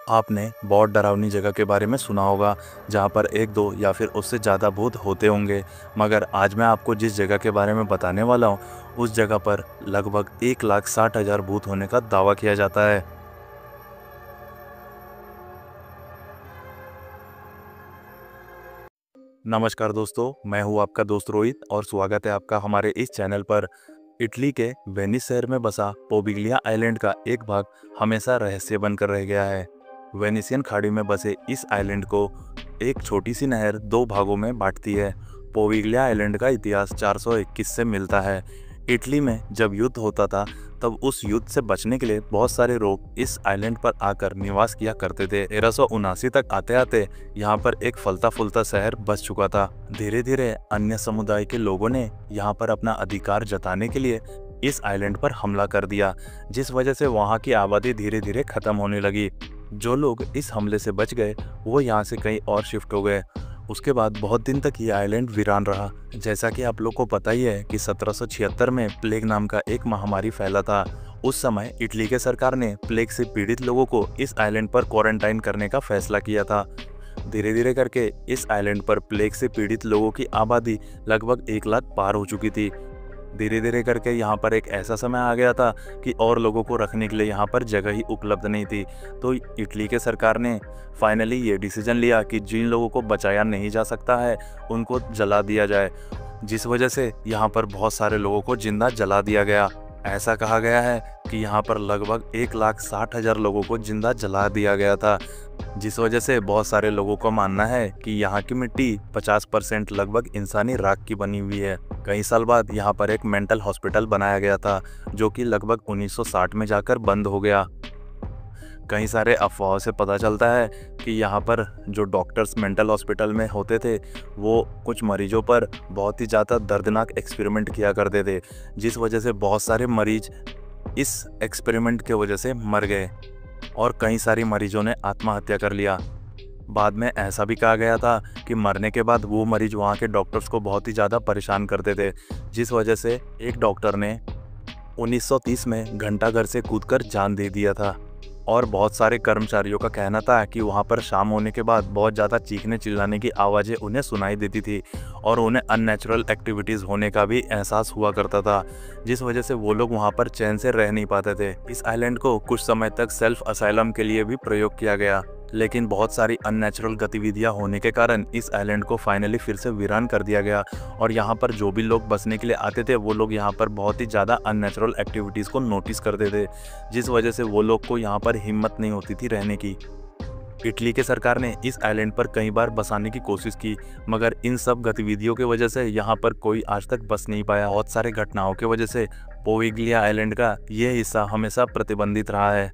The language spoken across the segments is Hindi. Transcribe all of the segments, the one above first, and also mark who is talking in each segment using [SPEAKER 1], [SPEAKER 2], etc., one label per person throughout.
[SPEAKER 1] आपने बहुत डरावनी जगह के बारे में सुना होगा जहाँ पर एक दो या फिर उससे ज़्यादा भूत होते होंगे, मगर आज मैं आपको जिस जगह के बारे में बताने वाला हूँ उस जगह पर लगभग 1,60,000 भूत होने का दावा किया जाता है। नमस्कार दोस्तों, मैं हूँ आपका दोस्त रोहित और स्वागत है आपका हमारे इस चैनल पर। इटली के वेनिस शहर में बसा पोविग्लिया आइलैंड का एक भाग हमेशा रहस्य बनकर रह गया है। वेनिसियन खाड़ी में बसे इस आइलैंड को एक छोटी सी नहर दो भागों में बांटती है। पोविग्लिया आइलैंड का इतिहास 421 से मिलता है। इटली में जब युद्ध होता था तब उस युद्ध से बचने के लिए बहुत सारे लोग इस आइलैंड पर आकर निवास किया करते थे। 1379 तक आते आते यहाँ पर एक फलता फूलता शहर बस चुका था। धीरे धीरे अन्य समुदाय के लोगों ने यहाँ पर अपना अधिकार जताने के लिए इस आइलैंड पर हमला कर दिया, जिस वजह से वहाँ की आबादी धीरे धीरे खत्म होने लगी। जो लोग इस हमले से बच गए वो यहाँ से कहीं और शिफ्ट हो गए। उसके बाद बहुत दिन तक ये आइलैंड वीरान रहा। जैसा कि आप लोग को पता ही है कि 1776 में प्लेग नाम का एक महामारी फैला था। उस समय इटली के सरकार ने प्लेग से पीड़ित लोगों को इस आइलैंड पर क्वारंटाइन करने का फैसला किया था। धीरे धीरे करके इस आइलैंड पर प्लेग से पीड़ित लोगों की आबादी लगभग 1 लाख पार हो चुकी थी। धीरे धीरे करके यहाँ पर एक ऐसा समय आ गया था कि और लोगों को रखने के लिए यहाँ पर जगह ही उपलब्ध नहीं थी। तो इटली के सरकार ने फाइनली ये डिसीजन लिया कि जिन लोगों को बचाया नहीं जा सकता है उनको जला दिया जाए, जिस वजह से यहाँ पर बहुत सारे लोगों को जिंदा जला दिया गया। ऐसा कहा गया है कि यहाँ पर लगभग 1,60,000 लोगों को जिंदा जला दिया गया था, जिस वजह से बहुत सारे लोगों का मानना है कि यहाँ की मिट्टी 50% लगभग इंसानी राख की बनी हुई है। कई साल बाद यहाँ पर एक मेंटल हॉस्पिटल बनाया गया था जो कि लगभग 1960 में जाकर बंद हो गया। कई सारे अफवाहों से पता चलता है कि यहाँ पर जो डॉक्टर्स मेंटल हॉस्पिटल में होते थे वो कुछ मरीजों पर बहुत ही ज़्यादा दर्दनाक एक्सपेरिमेंट किया करते थे, जिस वजह से बहुत सारे मरीज इस एक्सपेरिमेंट के वजह से मर गए और कई सारी मरीजों ने आत्महत्या कर लिया। बाद में ऐसा भी कहा गया था कि मरने के बाद वो मरीज वहाँ के डॉक्टर्स को बहुत ही ज़्यादा परेशान करते थे, जिस वजह से एक डॉक्टर ने 1930 में घंटाघर से कूदकर जान दे दिया था। और बहुत सारे कर्मचारियों का कहना था कि वहाँ पर शाम होने के बाद बहुत ज़्यादा चीखने चिल्लाने की आवाज़ें उन्हें सुनाई देती थी और उन्हें अननेचुरल एक्टिविटीज़ होने का भी एहसास हुआ करता था, जिस वजह से वो लोग वहाँ पर चैन से रह नहीं पाते थे। इस आइलैंड को कुछ समय तक सेल्फ असाइलम के लिए भी प्रयोग किया गया, लेकिन बहुत सारी अननेचुरल गतिविधियां होने के कारण इस आइलैंड को फाइनली फिर से वीरान कर दिया गया। और यहाँ पर जो भी लोग बसने के लिए आते थे वो लोग यहाँ पर बहुत ही ज़्यादा अननेचुरल एक्टिविटीज़ को नोटिस करते थे, जिस वजह से वो लोग को यहाँ पर हिम्मत नहीं होती थी रहने की। इटली के सरकार ने इस आइलैंड पर कई बार बसाने की कोशिश की, मगर इन सब गतिविधियों की वजह से यहाँ पर कोई आज तक बस नहीं पाया। बहुत सारे घटनाओं की वजह से पोविग्लिया आइलैंड का ये हिस्सा हमेशा प्रतिबंधित रहा है।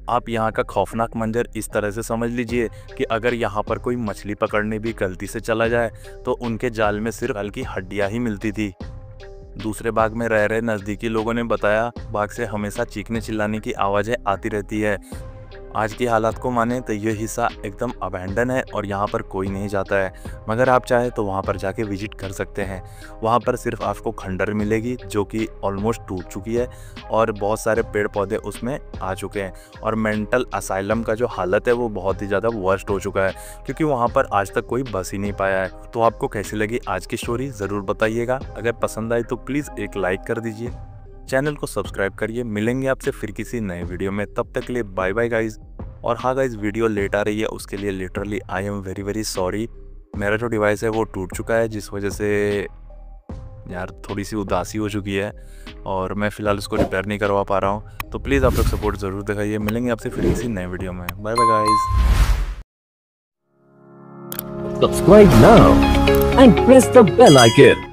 [SPEAKER 1] आप यहाँ का खौफनाक मंजर इस तरह से समझ लीजिए कि अगर यहाँ पर कोई मछली पकड़ने भी गलती से चला जाए तो उनके जाल में सिर्फ हल्की हड्डियाँ ही मिलती थी। दूसरे बाग में रह रहे नज़दीकी लोगों ने बताया बाग से हमेशा चीखने चिल्लाने की आवाज़ें आती रहती है। आज की हालात को माने तो यह हिस्सा एकदम अबैंडन है और यहाँ पर कोई नहीं जाता है, मगर आप चाहे तो वहाँ पर जाके विजिट कर सकते हैं। वहाँ पर सिर्फ आपको खंडर मिलेगी जो कि ऑलमोस्ट टूट चुकी है और बहुत सारे पेड़ पौधे उसमें आ चुके हैं, और मेंटल असाइलम का जो हालत है वो बहुत ही ज़्यादा वर्स्ट हो चुका है क्योंकि वहाँ पर आज तक कोई बस ही नहीं पाया है। तो आपको कैसी लगी आज की स्टोरी ज़रूर बताइएगा। अगर पसंद आई तो प्लीज़ एक लाइक कर दीजिए, चैनल को सब्सक्राइब करिए। मिलेंगे आपसे फिर किसी नए वीडियो में, तब तक के लिए बाय बाय गाइज। और हाँ गाइज, वीडियो लेट आ रही है उसके लिए literally I am very very sorry. मेरा जो डिवाइस है वो टूट चुका है, जिस वजह से यार थोड़ी सी उदासी हो चुकी है और मैं फ़िलहाल उसको रिपेयर नहीं करवा पा रहा हूँ। तो प्लीज़ आप लोग सपोर्ट ज़रूर दिखाइए। मिलेंगे आपसे फिर किसी नए वीडियो में। Bye bye guys.
[SPEAKER 2] Subscribe now and press the bell icon.